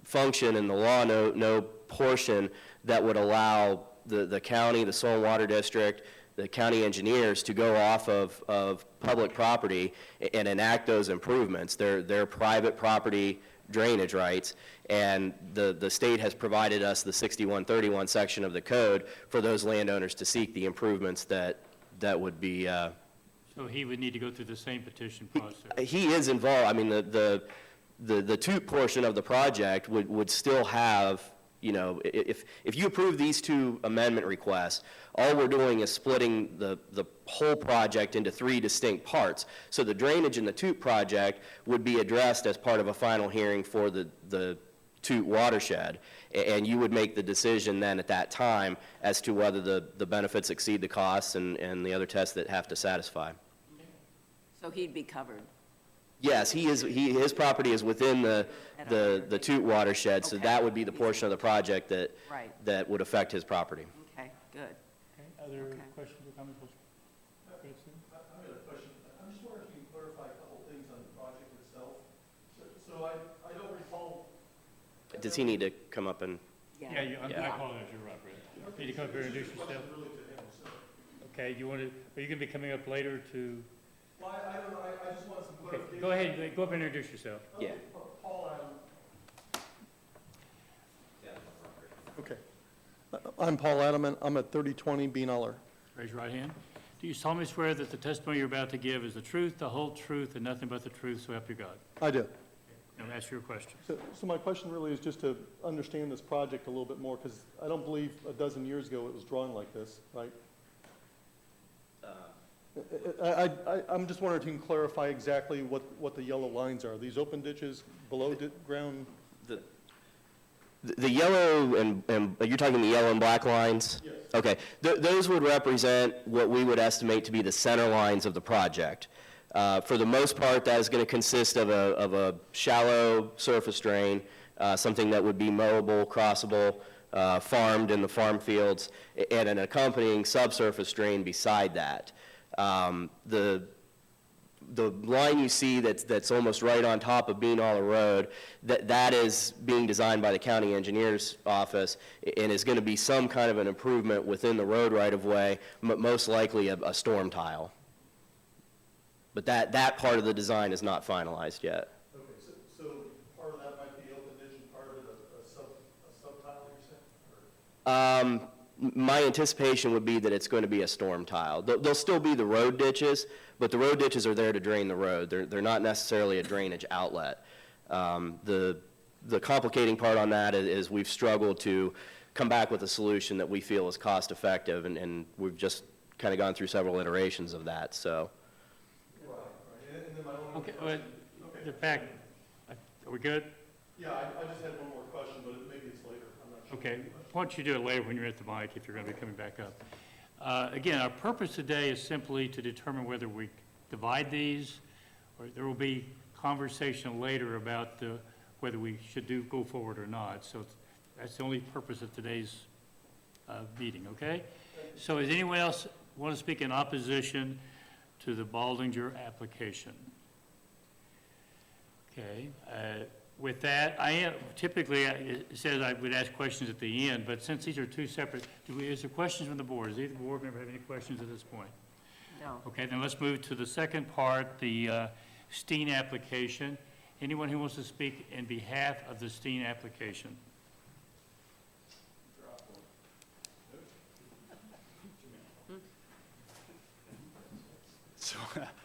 function in the law, no portion that would allow the county, the Soil and Water District, the county engineers to go off of public property and enact those improvements. They're private property drainage rights, and the state has provided us the 6131 section of the code for those landowners to seek the improvements that would be. So he would need to go through the same petition process? He is involved. I mean, the two portion of the project would still have, you know, if you approve these two amendment requests, all we're doing is splitting the whole project into 3 distinct parts. So the drainage in the Toot project would be addressed as part of a final hearing for the Toot watershed, and you would make the decision then at that time as to whether the benefits exceed the costs and the other tests that have to satisfy. So he'd be covered. Yes, his property is within the Toot watershed, so that would be the portion of the project Right. that would affect his property. Okay, good. Okay, other questions or comments? I have a question. I'm just wondering if you can clarify a couple things on the project itself. So I don't recall. Does he need to come up and? Yeah, I apologize, you're right, Brett. Need to come up here and introduce yourself? Okay, are you going to be coming up later to? Well, I don't know, I just want some Okay, clarification. go ahead, go up and introduce yourself. Yeah. Paul Adam. Okay. I'm Paul Adam, I'm at 3020 Beanoller. Raise your right hand. Do you solemnly swear that the testimony you're about to give is the truth, the whole truth, and nothing but the truth, so help you God? I do. Now ask your question. So my question really is just to understand this project a little bit more, because I don't believe a dozen years ago it was drawn like this, right? I'm just wondering if you can clarify exactly what the yellow lines are. These open ditches below ground? The yellow and you're talking the yellow and black lines? Yes. Okay, those would represent what we would estimate to be the center lines of the project. For the most part, that is going to consist of a shallow surface drain, something that would be mowable, crossable, farmed in the farm fields, and an accompanying subsurface drain beside that. The line you see that's almost right on top of Beanalla Road, that is being designed by the county engineer's office and is going to be some kind of an improvement within the road right-of-way, most likely a storm tile. But that part of the design is not finalized yet. Okay, so part of that might be open ditch and part of it a sub tile, you're saying? My anticipation would be that it's going to be a storm tile. There'll still be the road ditches, but the road ditches are there to drain the road. They're not necessarily a drainage outlet. The complicating part on that is we've struggled to come back with a solution that we feel is cost effective, and we've just kind of gone through several iterations of that, so. Right. And then my only Okay, question. the back, are we good? Yeah, I just had one more question, but maybe it's later. I'm not sure. Okay, why don't you do it later when you're at the mic, if you're going to be coming back up. Again, our purpose today is simply to determine whether we divide these, or there will be conversation later about whether we should go forward or not. So that's the only purpose of today's meeting, okay? So does anyone else want to speak in opposition to the Baldinger application? Okay. With that, typically, it says I would ask questions at the end, but since these are two separate, is there questions from the board? Does either board member have any questions at this point? No. Okay, then let's move to the second part, the Steen application. Anyone who wants to speak in behalf of the Steen application?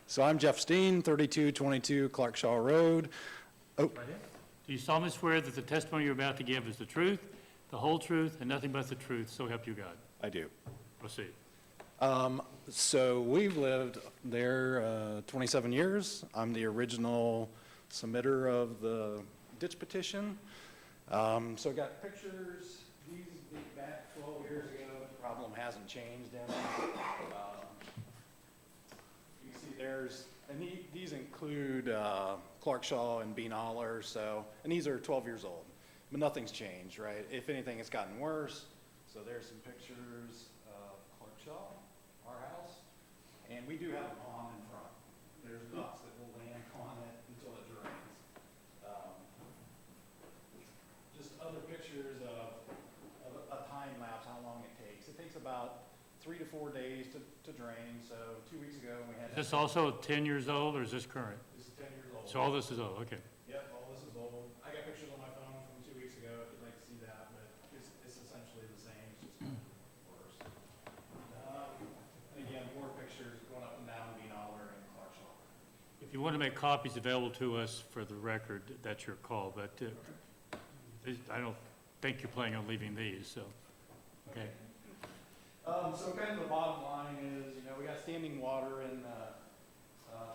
So I'm Jeff Steen, 3222 Clarkshaw Road. Oh, Do you solemnly swear that the testimony you're about to give is the truth, the whole truth, and nothing but the truth, so help you God? I do. Proceed. So we've lived there 27 years. I'm the original submitter of the ditch petition. So I got pictures. These date back 12 years ago. The problem hasn't changed any. You can see and these include Clarkshaw and Beanaller, and these are 12 years old, but nothing's changed, right? If anything, it's gotten worse. So there's some pictures of Clarkshaw, our house, and we do have a pond in front. There's ducks that will land on it until it drains. Just other pictures of a time lapse, how long it takes. It takes about 3 to 4 days to drain. So 2 weeks ago, we had. Is this also 10 years old, or is this current? This is 10 years old. So all this is old, okay. Yep, all this is old. I got pictures on my phone from 2 weeks ago, if you'd like to see that, but it's essentially the same, it's just worse. And again, more pictures going up and down Beanaller and Clarkshaw. If you want to make copies available to us for the record, that's your call, but I don't think you're planning on leaving these, so, okay. So kind of the bottom line is, we got standing water in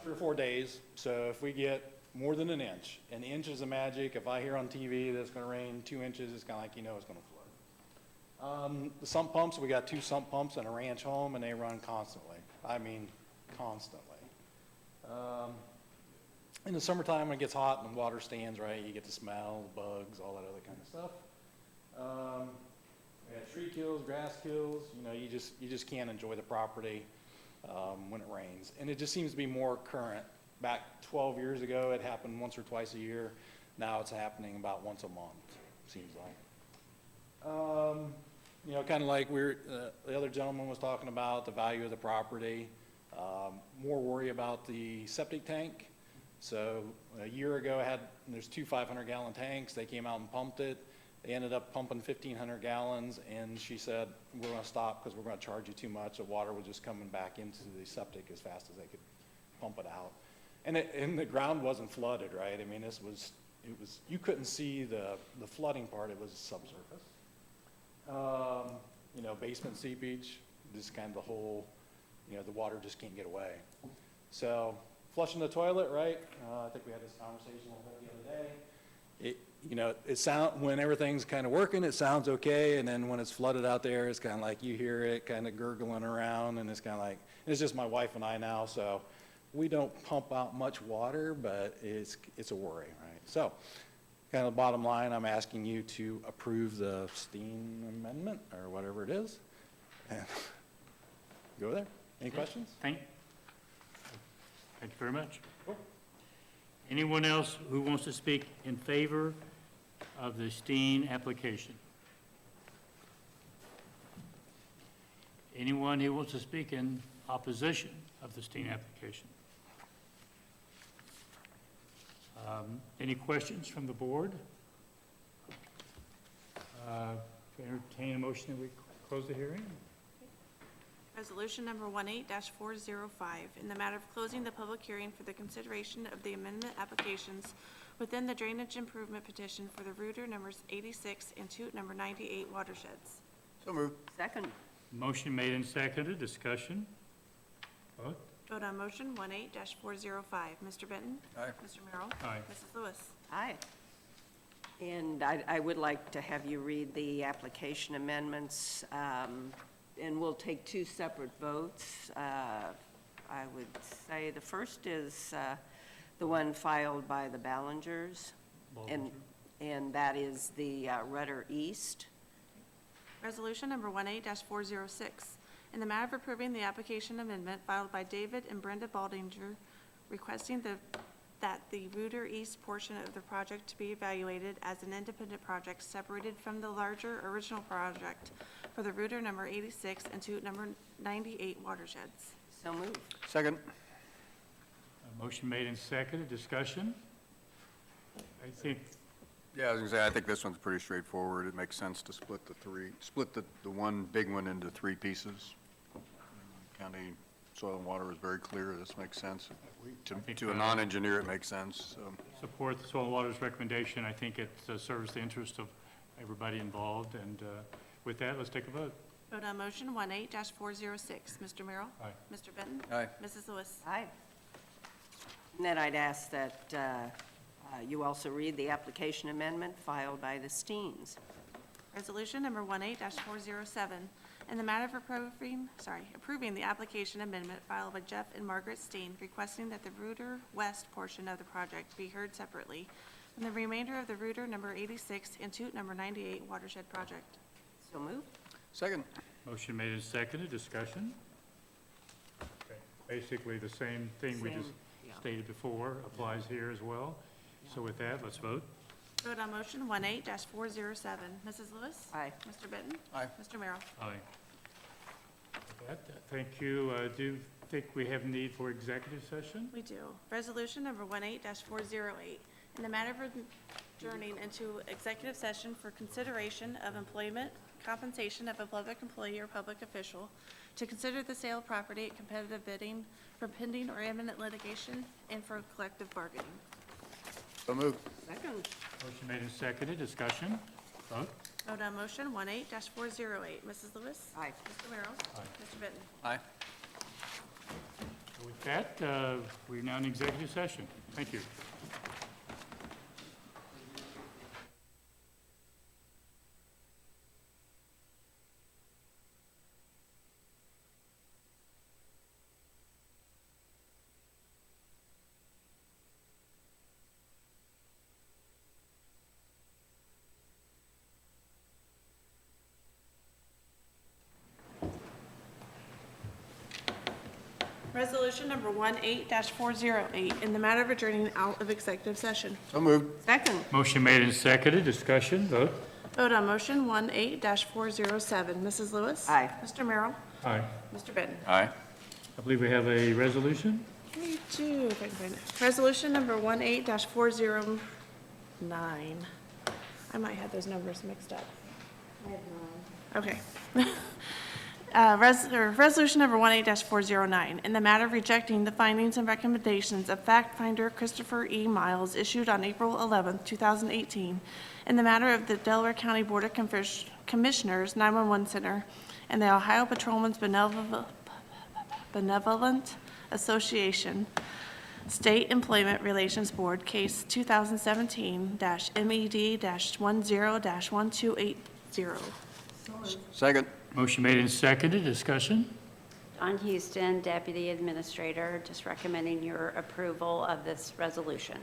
3 or 4 days. So if we get more than an inch is a magic. If I hear on TV that it's going to rain 2 inches, it's kind of like it's going to flood. The sump pumps, we got 2 sump pumps in a ranch home, and they run constantly. I mean, constantly. In the summertime, when it gets hot and the water stands, right, you get the smell, bugs, all that other kind of stuff. We got tree kills, grass kills, you just can't enjoy the property when it rains. And it just seems to be more current. Back 12 years ago, it happened once or twice a year. Now it's happening about once a month, seems like. Kind of like the other gentleman was talking about, the value of the property. More worry about the septic tank. So a year ago, there's 2 500-gallon tanks. They came out and pumped it. They ended up pumping 1,500 gallons, and she said, we're gonna stop because we're gonna charge you too much. The water was just coming back into the septic as fast as they could pump it out. And the ground wasn't flooded, right? I mean, it was, you couldn't see the flooding part, it was subsurface. You know, basement seepage, just kind of the whole, you know, the water just can't get away. So flushing the toilet, right? I think we had this conversation a little bit the other day. You know, when everything's kind of working, it sounds okay, and then when it's flooded out there, it's kind of like you hear it kind of gurgling around, and it's kind of like, it's just my wife and I now, so we don't pump out much water, but it's a worry, right? So, kind of the bottom line, I'm asking you to approve the Steen amendment, or whatever it is, and go there. Any questions? Thank you very much. Anyone else who wants to speak in favor of the Steen application? Anyone who wants to speak in opposition of the Steen application? Any questions from the board? Entertain a motion that we close the hearing? Resolution number 18-405, in the matter of closing the public hearing for the consideration of the amendment applications within the drainage improvement petition for the Rooter numbers 86 and Toot number 98 watersheds. So moved. Second. Motion made and seconded. Discussion? Vote. Vote on motion 18-405. Mr. Benton? Aye. Mr. Merrill? Aye. Mrs. Lewis? Aye. And I would like to have you read the application amendments, and we'll take two separate votes. I would say the first is the one filed by the Ballingers, and that is the Rudder East. Resolution number 18-406, in the matter of approving the application amendment filed by David and Brenda Baldinger, requesting that the Rooter East portion of the project to be evaluated as an independent project separated from the larger original project for the Rooter number 86 and Toot number 98 watersheds. So moved. Second. A motion made and seconded. Discussion? I think, Yeah, I was gonna say, I think this one's pretty straightforward. It makes sense to split the one big one into three pieces. County Soil and Water is very clear. This makes sense. To a non-engineer, it makes sense, so. support the Soil and Water's recommendation. I think it serves the interest of everybody involved, and with that, let's take a vote. Vote on motion 18-406. Mr. Merrill? Aye. Mr. Benton? Aye. Mrs. Lewis? Aye. And then I'd ask that you also read the application amendment filed by the Steens. Resolution number 18-407, in the matter of approving the application amendment filed by Jeff and Margaret Steen, requesting that the Rooter West portion of the project be heard separately from the remainder of the Rooter number 86 and Toot number 98 watershed project. So moved. Second. Motion made and seconded. Discussion? Okay. Basically, the same thing we just stated before applies here as well. So with that, let's vote. Vote on motion 18-407. Mrs. Lewis? Aye. Mr. Benton? Aye. Mr. Merrill? Aye. With that, thank you. Do you think we have need for executive session? We do. Resolution number 18-408, in the matter of adjourning into executive session for consideration of employment, compensation of a public employee or public official, to consider the sale of property at competitive bidding for pending or imminent litigation, and for collective bargaining. So moved. Second. Motion made and seconded. Discussion? Vote. Vote on motion 18-408. Mrs. Lewis? Aye. Mr. Merrill? Aye. Mr. Benton? Aye. With that, we're now in executive session. Thank you. Resolution number 18-408, in the matter of adjourning out of executive session. So moved. Second. Motion made and seconded. Discussion? Vote. Vote on motion 18-407. Mrs. Lewis? Aye. Mr. Merrill? Aye. Mr. Benton? Aye. I believe we have a resolution. Me too, if I can find it. Resolution number 18-409. I might have those numbers mixed up. I have none. Okay. Resolution number 18-409, in the matter of rejecting the findings and recommendations of fact finder Christopher E. Miles issued on April 11, 2018, in the matter of the Delaware County Board of Commissioners 911 Center and the Ohio Patrolmen's Benevolent Association State Employment Relations Board, case 2017-MED-10-1280. Second. Motion made and seconded, discussion? Don Houston, Deputy Administrator, just recommending your approval of this resolution.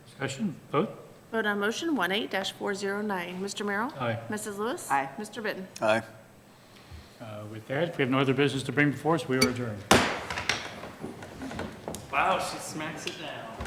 Discussion, vote? Vote on motion 18-409. Mr. Merrill? Aye. Mrs. Lewis? Aye. Mr. Bitton? Aye. With that, if we have no other business to bring before us, we are adjourned. Wow, she smacks it down.